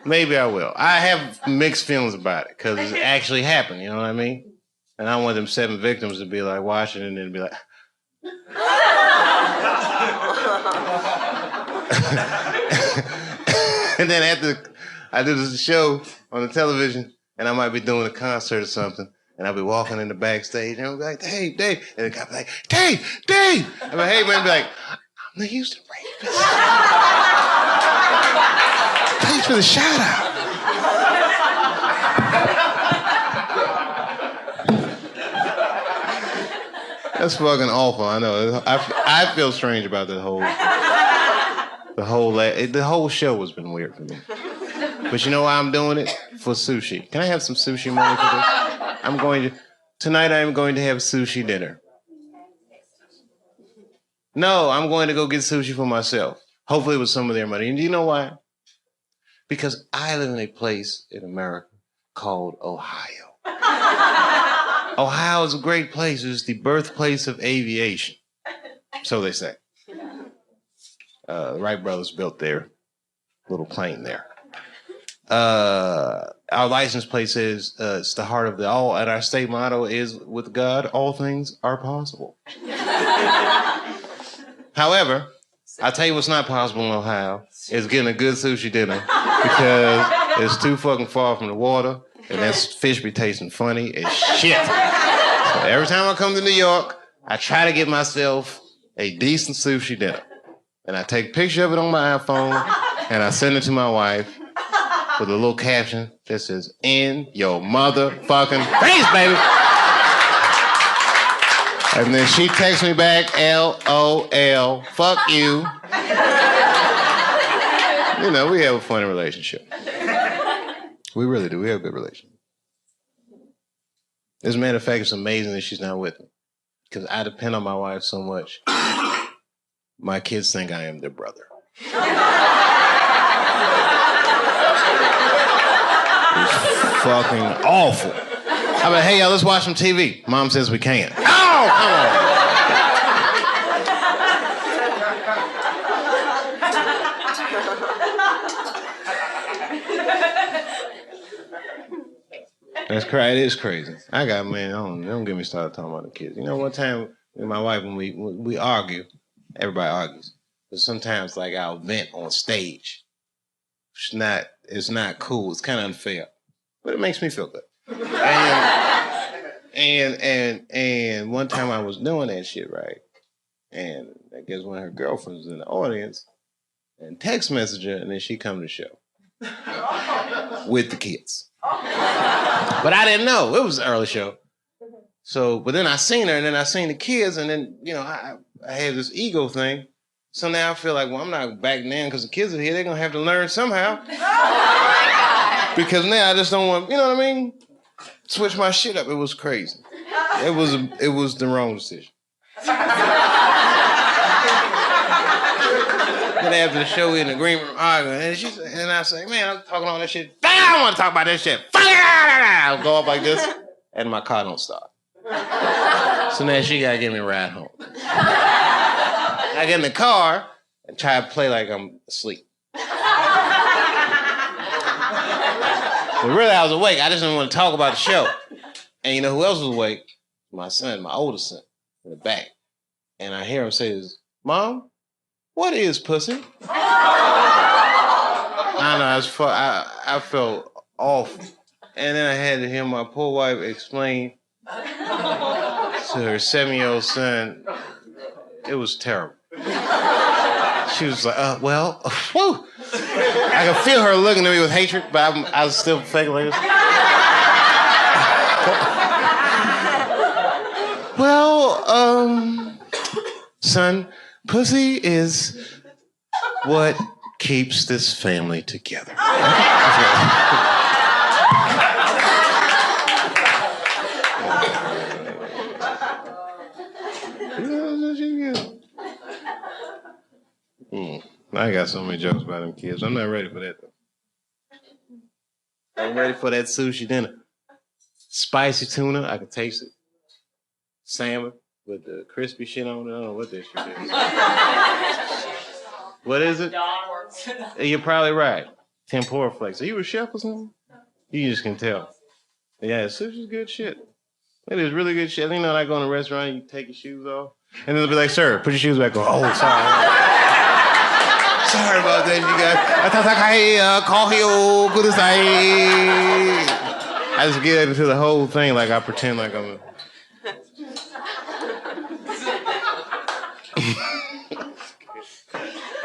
[SPEAKER 5] Maybe I will. I have mixed feelings about it because it actually happened. You know what I mean? And I want them 7 victims to be like watching and then be like. And then after I do this show on the television, and I might be doing a concert or something, and I'll be walking in the backstage, and I'll be like, Dave, and the guy be like, Dave. I'm like, hey, man, be like, I'm the Houston rapist. Thanks for the shout out. That's fucking awful. I know. I feel strange about the whole show has been weird for me. But you know why I'm doing it? For sushi. Can I have some sushi money for this? Tonight I am going to have sushi dinner. No, I'm going to go get sushi for myself. Hopefully with some of their money. And do you know why? Because I live in a place in America called Ohio. Ohio is a great place. It's the birthplace of aviation. So they say. The Wright brothers built their little plane there. Our license plate says it's the heart of the all, and our state motto is, with God, all things are possible. However, I'll tell you what's not possible in Ohio is getting a good sushi dinner because it's too fucking far from the water and that fish be tasting funny as shit. So every time I come to New York, I try to get myself a decent sushi dinner. And I take a picture of it on my iPhone and I send it to my wife with a little caption that says, "In your motherfucking face, baby." And then she texts me back, LOL, fuck you. You know, we have a funny relationship. We really do. We have a good relationship. As a matter of fact, it's amazing that she's not with me. Because I depend on my wife so much. My kids think I am their brother. It's fucking awful. I'm like, hey, y'all, let's watch some TV. Mom says we can't. Oh, come on. That's crazy. It is crazy. Don't get me started talking about the kids. You know, one time with my wife, when we argue, everybody argues. But sometimes, like, I'll vent on stage. It's not cool. It's kind of unfair. But it makes me feel good. And one time I was doing that shit, right? And I guess one of her girlfriends was in the audience and text messaged her, and then she come to the show with the kids. But I didn't know. It was an early show. So, but then I seen her, and then I seen the kids, and then, you know, I had this ego thing. So now I feel like, well, I'm not backing in because the kids are here. They're going to have to learn somehow. Because now I just don't want, you know what I mean? Switch my shit up. It was crazy. It was the wrong decision. Then after the show, we in the green room arguing, and I say, man, I'm talking all that shit. I don't want to talk about this shit. I'll go up like this, and my car don't start. So now she got to give me a ride home. I get in the car and try to play like I'm asleep. But really, I was awake. I just didn't want to talk about the show. And you know who else was awake? My son, my oldest son, in the back. And I hear him say, "Mom, what is pussy?" I know, I felt awful. And then I had to hear my poor wife explain to her 7-year-old son. It was terrible. She was like, well, whew. I could feel her looking at me with hatred, but I was still faking like this. Well, son, pussy is what keeps this family together. I got so many jokes about them kids. I'm not ready for that, though. I'm ready for that sushi dinner. Spicy tuna, I can taste it. Salmon with the crispy shit on it. I don't know what that shit is. What is it? You're probably right. Tempura flakes. Are you a chef or something? You just can tell. Yeah, sushi's good shit. It is really good shit. You know, like going to a restaurant, you take your shoes off, and then they'll be like, "Sir, put your shoes back on." Oh, sorry. Sorry about that, you guys. I just get into the whole thing like I pretend like I'm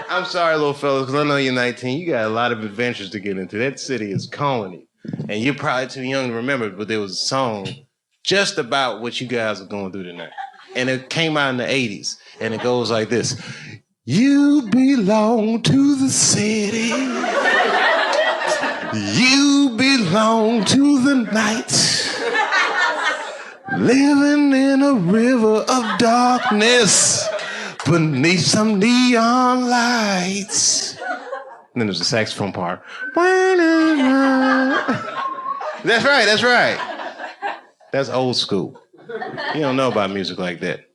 [SPEAKER 5] I'm sorry, little fellas, because I know you're 19. You got a lot of adventures to get into. That city is calling you. And you're probably too young to remember it, but there was a song just about what you guys are going through tonight. And it came out in the 80s. And it goes like this. You belong to the city. You belong to the night. Living in a river of darkness beneath some neon lights. And then there's a saxophone part. That's right, that's right. That's old school. You don't know about music like that.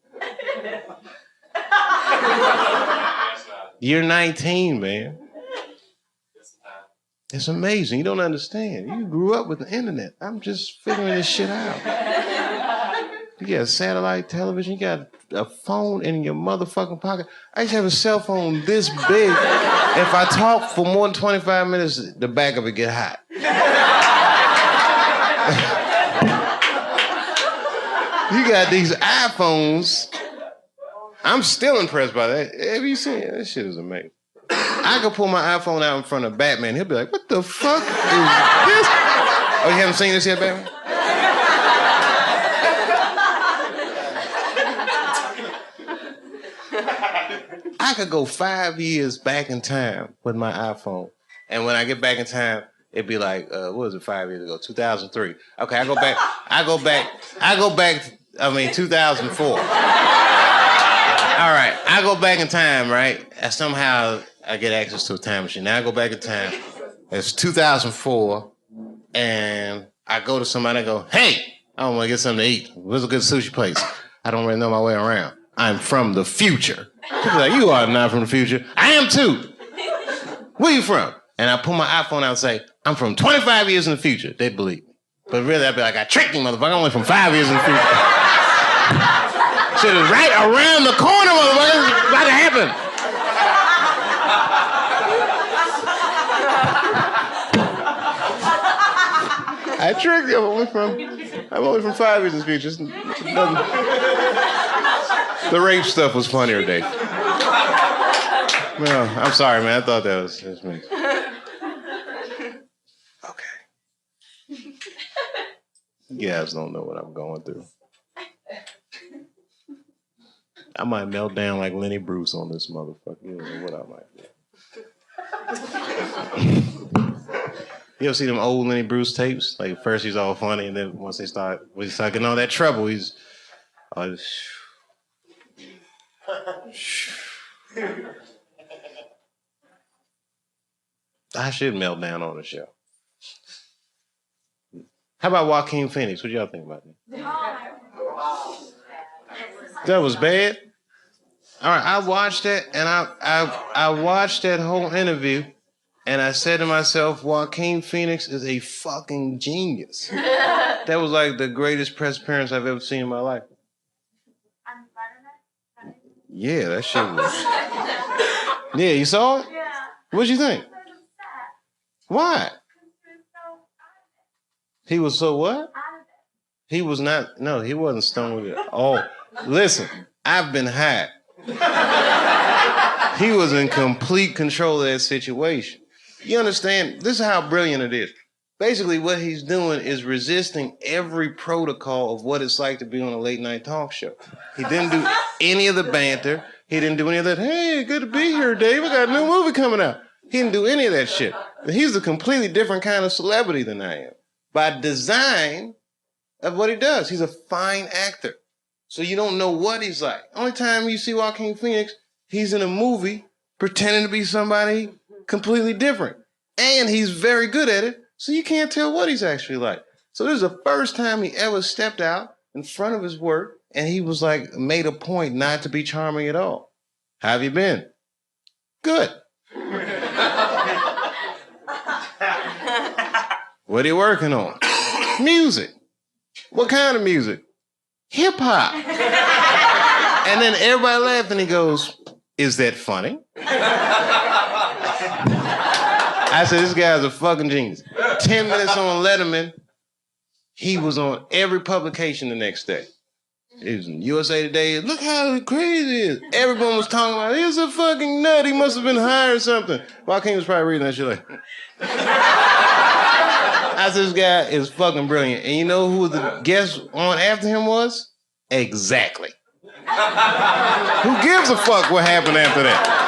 [SPEAKER 5] You're 19, man. It's amazing. You don't understand. You grew up with the internet. I'm just figuring this shit out. You got satellite television. You got a phone in your motherfucking pocket. I used to have a cell phone this big. If I talk for more than 25 minutes, the back of it get hot. You got these iPhones. I'm still impressed by that. Have you seen it? That shit is amazing. I could pull my iPhone out in front of Batman. He'll be like, what the fuck is this? Oh, you haven't seen this yet, Batman? I could go 5 years back in time with my iPhone. And when I get back in time, it'd be like, what was it 5 years ago? 2003. Okay, I go back, 2004. All right, I go back in time, right? And somehow I get access to a time machine. Now I go back in time. It's 2004, and I go to somebody and I go, hey, I want to get something to eat. Where's a good sushi place? I don't really know my way around. I'm from the future. People like, you are not from the future. I am too. Where you from? And I pull my iPhone out and say, I'm from 25 years in the future. They'd believe me. But really, I'd be like, I tricked you, motherfucker. I'm only from 5 years in the future. Shit is right around the corner, motherfucker. It's about to happen. I tricked you. I'm only from 5 years in the future. The rape stuff was funnier, Dave. Well, I'm sorry, man. I thought that was me. Okay. You guys don't know what I'm going through. I might melt down like Lenny Bruce on this motherfucker. You don't know what I might do. You ever see them old Lenny Bruce tapes? Like first he's all funny, and then once he start getting all that trouble, he's I should melt down on the show. How about Joaquin Phoenix? What y'all think about that? That was bad? All right, I watched that, and I watched that whole interview, and I said to myself, Joaquin Phoenix is a fucking genius. That was like the greatest press appearance I've ever seen in my life. Yeah, that shit was... Yeah, you saw it?
[SPEAKER 6] Yeah.
[SPEAKER 5] What'd you think? Why? He was so what? He was not, no, he wasn't stoned with it. Oh, listen, I've been high. He was in complete control of that situation. You understand? This is how brilliant it is. Basically, what he's doing is resisting every protocol of what it's like to be on a late night talk show. He didn't do any of the banter. He didn't do any of that, hey, good to be here, Dave. I got a new movie coming out. He didn't do any of that shit. He's a completely different kind of celebrity than I am. By design of what he does. He's a fine actor. So you don't know what he's like. Only time you see Joaquin Phoenix, he's in a movie pretending to be somebody completely different. And he's very good at it, so you can't tell what he's actually like. So this is the first time he ever stepped out in front of his work, and he was like, made a point not to be charming at all. How have you been? Good. What are you working on? Music. What kind of music? Hip hop. And then everybody laughed and he goes, is that funny? I said, this guy's a fucking genius. 10 minutes on Letterman, he was on every publication the next day. He was in USA Today. Look how crazy it is. Everyone was talking about, he's a fucking nut. He must have been high or something. Joaquin was probably reading that shit like... I said, this guy is fucking brilliant. And you know who the guest on after him was? Exactly. Who gives a fuck what happened after that?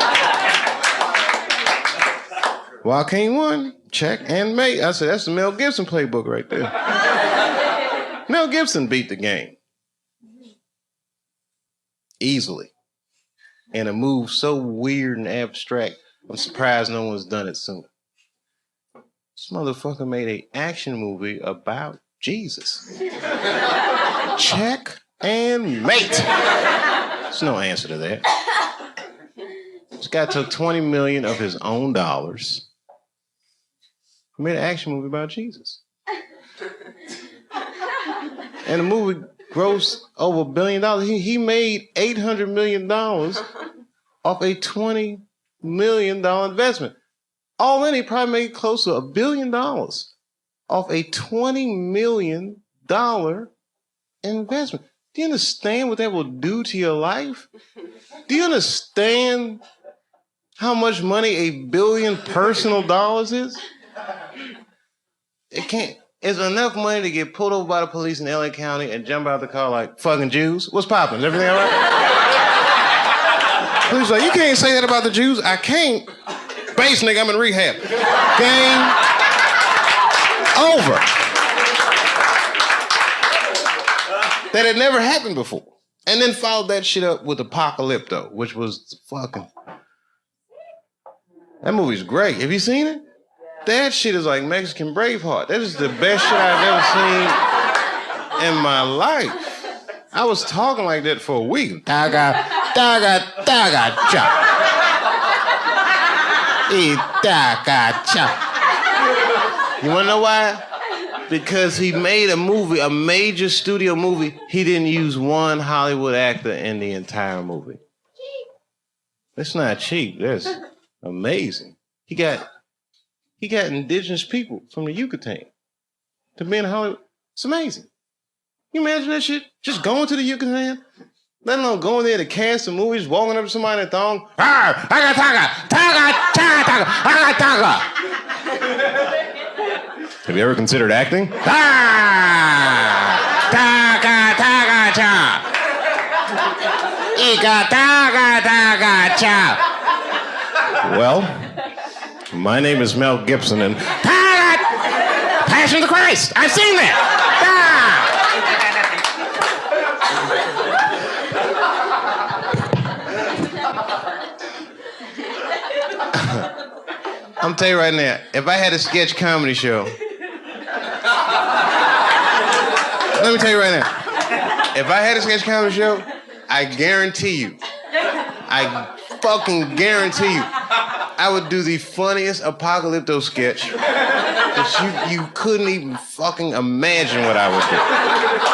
[SPEAKER 5] Joaquin won. Check and mate. I said, that's the Mel Gibson playbook right there. Mel Gibson beat the game. Easily. In a move so weird and abstract, I'm surprised no one's done it sooner. This motherfucker made an action movie about Jesus. Check and mate. There's no answer to that. This guy took $20 million of his own dollars. He made an action movie about Jesus. And the movie grossed over $1 billion. He made $800 million off a $20 million investment. All in, he probably made close to $1 billion off a $20 million investment. Do you understand what that will do to your life? Do you understand how much money $1 billion personal dollars is? It can't. It's enough money to get pulled over by the police in LA County and jump out the car like, fucking Jews. What's poppin'? Is everything all right? Police like, you can't say that about the Jews. I can't. Base nigga, I'm in rehab. Game over. That had never happened before. And then followed that shit up with Apocalypto, which was fucking... That movie's great. Have you seen it? That shit is like Mexican Braveheart. That is the best shit I've ever seen in my life. I was talking like that for a week. Taga, taga, taga, cha. Taga, cha. You wanna know why? Because he made a movie, a major studio movie. He didn't use one Hollywood actor in the entire movie. That's not cheap. That's amazing. He got indigenous people from the Yucatan to be in Hollywood. It's amazing. You imagine that shit? Just going to the Yucatan? Let alone going there to cast some movies, walking up to somebody in a thong. I got taga, taga, taga, taga, I got taga. Have you ever considered acting? Taga, taga, cha. Ika, taga, taga, cha. Well, my name is Mel Gibson, and Passion of the Christ. I've seen that. I'm telling you right now, if I had a sketch comedy show, let me tell you right now, if I had a sketch comedy show, I guarantee you, I fucking guarantee you, I would do the funniest Apocalypto sketch that you couldn't even fucking imagine what I would do.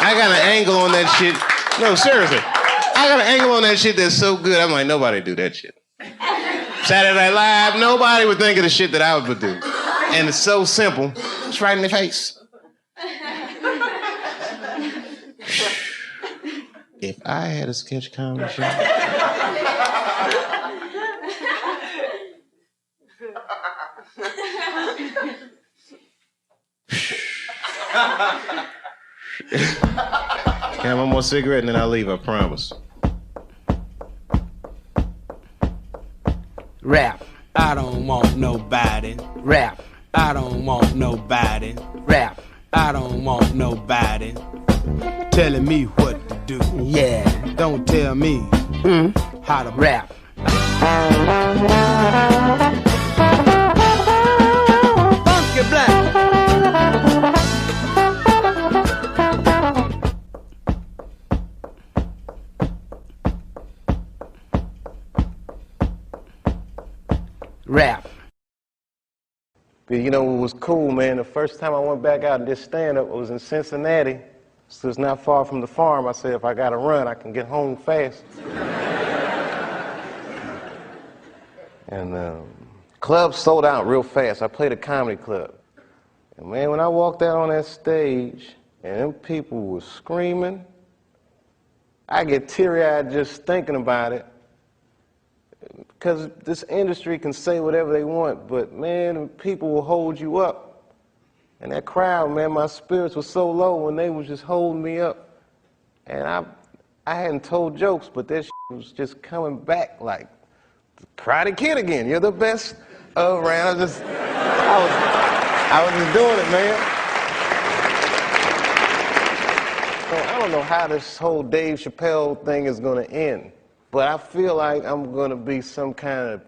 [SPEAKER 5] I got an angle on that shit. No, seriously. I got an angle on that shit that's so good, I'm like, nobody do that shit. Saturday Night Live, nobody would think of the shit that I would do. And it's so simple. It's right in the face. If I had a sketch comedy show... Can I have one more cigarette and then I'll leave, I promise.
[SPEAKER 3] Rap, I don't want nobody. Rap, I don't want nobody. Rap, I don't want nobody telling me what to do. Yeah, don't tell me how to rap. Funky Black. Rap.
[SPEAKER 1] But you know what was cool, man? The first time I went back out and did stand-up was in Cincinnati. So it's not far from the farm. I said, if I gotta run, I can get home fast. And club sold out real fast. I played a comedy club. And man, when I walked out on that stage and them people were screaming, I get teary-eyed just thinking about it. Because this industry can say whatever they want, but man, people will hold you up. And that crowd, man, my spirits were so low when they was just holding me up. And I hadn't told jokes, but that shit was just coming back like the Karate Kid again. You're the best around. I was just doing it, man. So I don't know how this whole Dave Chappelle thing is gonna end. But I feel like I'm going to be some kind of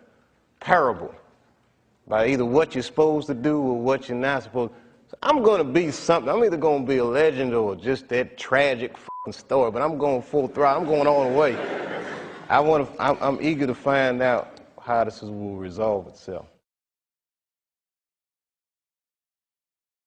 [SPEAKER 1] parable by either what you're supposed to do or what you're not supposed to. So I'm going to be something. I'm either going to be a legend or just that tragic fucking story, but I'm going full throttle. I'm going all the way. I'm eager to find out how this will resolve itself.